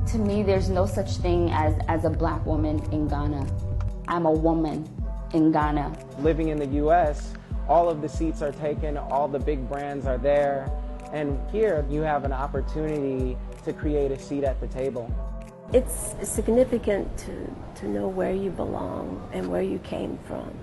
To me, there's no such thing as a black woman in Ghana. I'm a woman in Ghana. Living in the U.S., all of the seats are taken, all the big brands are there, and here you have an opportunity to create a seat at the table. It's significant to know where you belong and where you came from.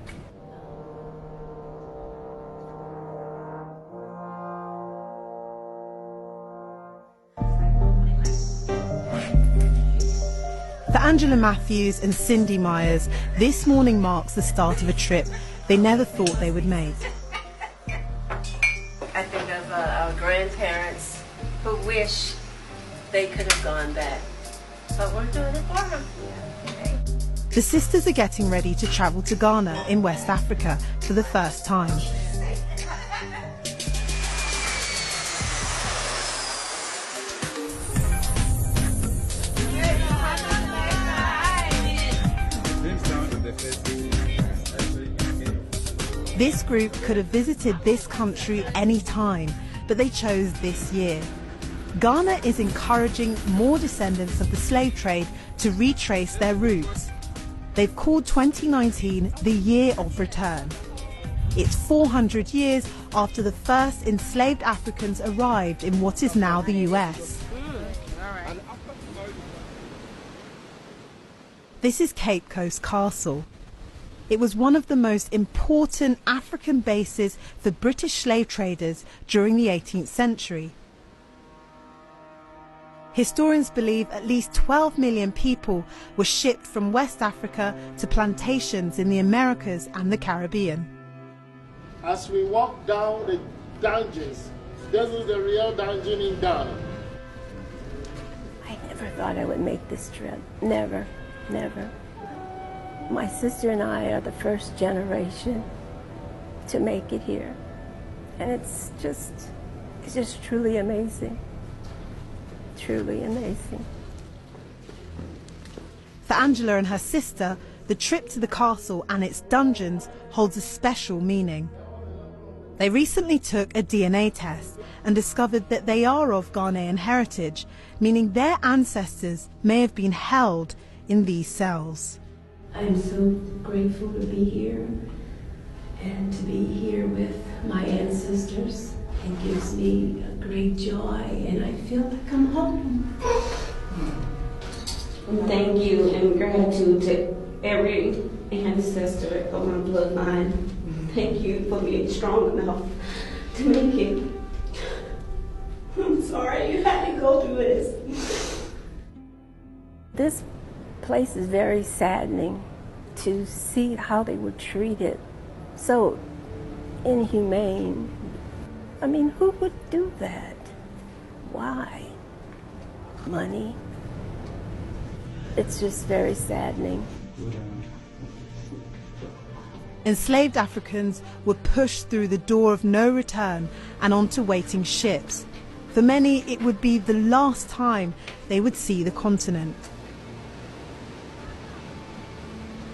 For Angela Matthews and Cindy Myers, this morning marks the start of a trip they never thought they would make. I think of our grandparents who wish they could have gone back, but we're doing it for them. The sisters are getting ready to travel to Ghana in West Africa for the first time. This group could have visited this country any time, but they chose this year. Ghana is encouraging more descendants of the slave trade to retrace their roots. They've called 2019 the Year of Return. It's 400 years after the first enslaved Africans arrived in what is now the US. This is Cape Coast Castle. It was one of the most important African bases for British slave traders during the 18th century. Historians believe at least 12 million people were shipped from West Africa to plantations in the Americas and the Caribbean. As we walk down the dungeons, this is the real dungeon in Ghana. I never thought I would make this trip. Never, never. My sister and I are the first generation to make it here. And it's just truly amazing. Truly amazing. For Angela and her sister, the trip to the castle and its dungeons holds a special meaning. They recently took a DNA test and discovered that they are of Ghanaian heritage, meaning their ancestors may have been held in these cells. I'm so grateful to be here and to be here with my ancestors. It gives me a great joy and I feel like I'm home. Thank you and gratitude to every ancestor of my bloodline. Thank you for being strong enough to make it. I'm sorry you had to go through this. This place is very saddening to see how they were treated. So inhumane. I mean, who would do that? Why? Money? It's just very saddening. Enslaved Africans were pushed through the door of no return and onto waiting ships. For many, it would be the last time they would see the continent.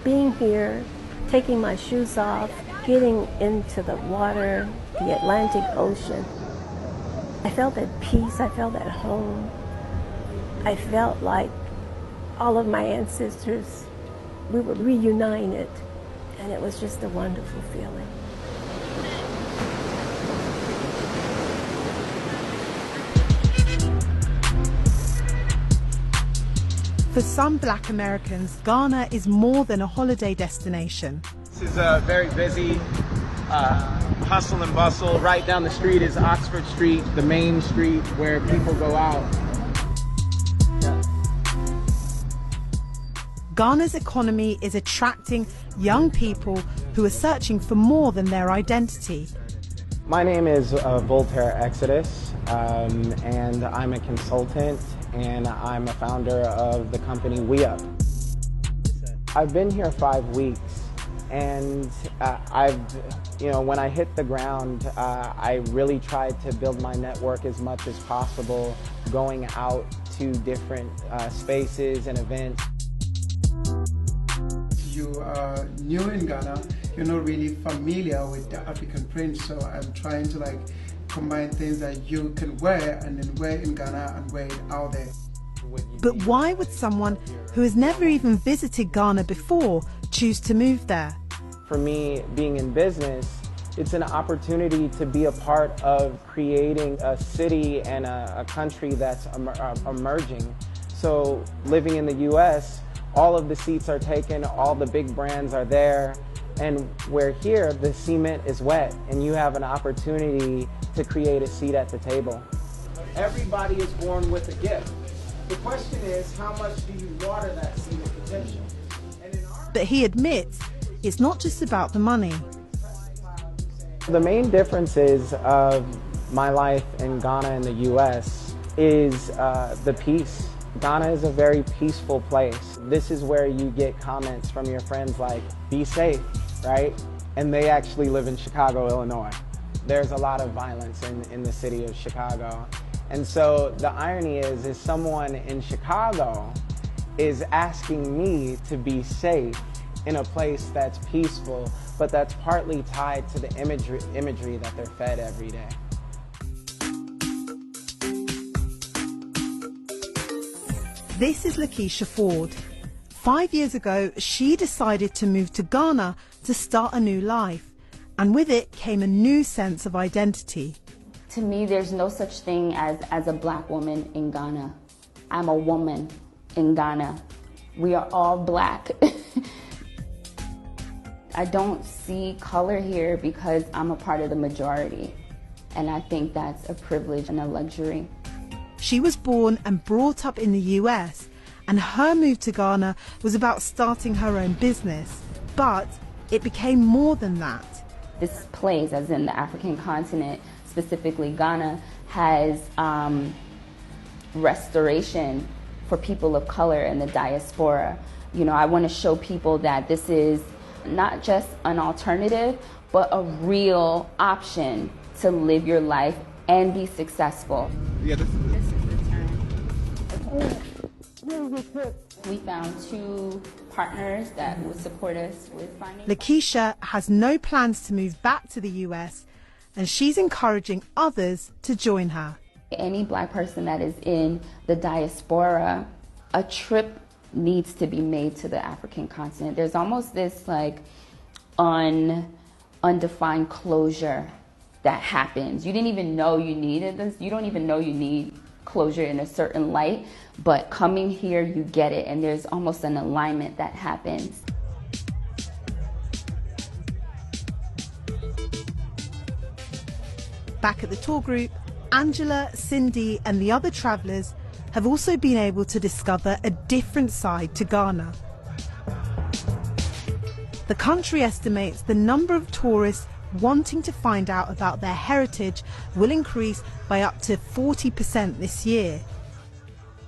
Being here, taking my shoes off, getting into the water, the Atlantic Ocean, I felt at peace, I felt at home. I felt like all of my ancestors, we were reunited, and it was just a wonderful feeling. For some Black Americans, Ghana is more than a holiday destination. This is a very busy hustle and bustle. Right down the street is Oxford Street, the main street where people go out. Ghana's economy is attracting young people who are searching for more than their identity. My name is Voltaire Exodus, and I'm a consultant, and I'm a founder of the company WeUp. I've been here 5 weeks, and when I hit the ground, I really tried to build my network as much as possible, going out to different spaces and events. You are new in Ghana, you're not really familiar with the African print, so I'm trying to combine things that you can wear and then wear in Ghana and wear it out there. But why would someone who has never even visited Ghana before choose to move there? For me, being in business, it's an opportunity to be a part of creating a city and a country that's emerging. So living in the US, all of the seats are taken, all the big brands are there, and where here, the cement is wet, and you have an opportunity to create a seat at the table. Everybody is born with a gift. The question is, how much do you water that seed of potential? But he admits it's not just about the money. The main differences of my life in Ghana and the US is the peace. Ghana is a very peaceful place. This is where you get comments from your friends like, be safe, right? And they actually live in Chicago, Illinois. There's a lot of violence in the city of Chicago. And so the irony is someone in Chicago is asking me to be safe in a place that's peaceful, but that's partly tied to the imagery that they're fed every day. This is Lakeisha Ford. 5 years ago, she decided to move to Ghana to start a new life, and with it came a new sense of identity. To me, there's no such thing as a black woman in Ghana. I'm a woman in Ghana. We are all black. I don't see color here because I'm a part of the majority, and I think that's a privilege and a luxury. She was born and brought up in the US, and her move to Ghana was about starting her own business. But it became more than that. This place, as in the African continent, specifically Ghana, has restoration for people of color and the diaspora. You know, I want to show people that this is not just an alternative, but a real option to live your life and be successful. Yeah, this is the turn. We found 2 partners that would support us with finding. Lakeisha has no plans to move back to the US, and she's encouraging others to join her. Any black person that is in the diaspora, a trip needs to be made to the African continent. There's almost this like undefined closure that happens. You didn't even know you needed this. You don't even know you need closure in a certain light, but coming here, you get it, and there's almost an alignment that happens. Back at the tour group, Angela, Cindy and the other travellers have also been able to discover a different side to Ghana. The country estimates the number of tourists wanting to find out about their heritage will increase by up to 40% this year.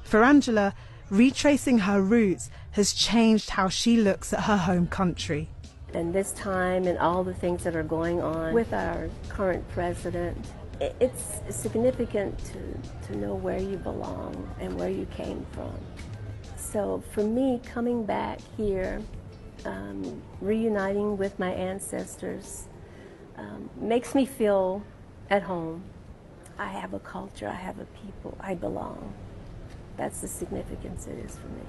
For Angela, retracing her roots has changed how she looks at her home country. And this time and all the things that are going on with our current president, it's significant to know where you belong and where you came from. So for me, coming back here, reuniting with my ancestors, makes me feel at home. I have a culture, I have a people, I belong. That's the significance it is for me.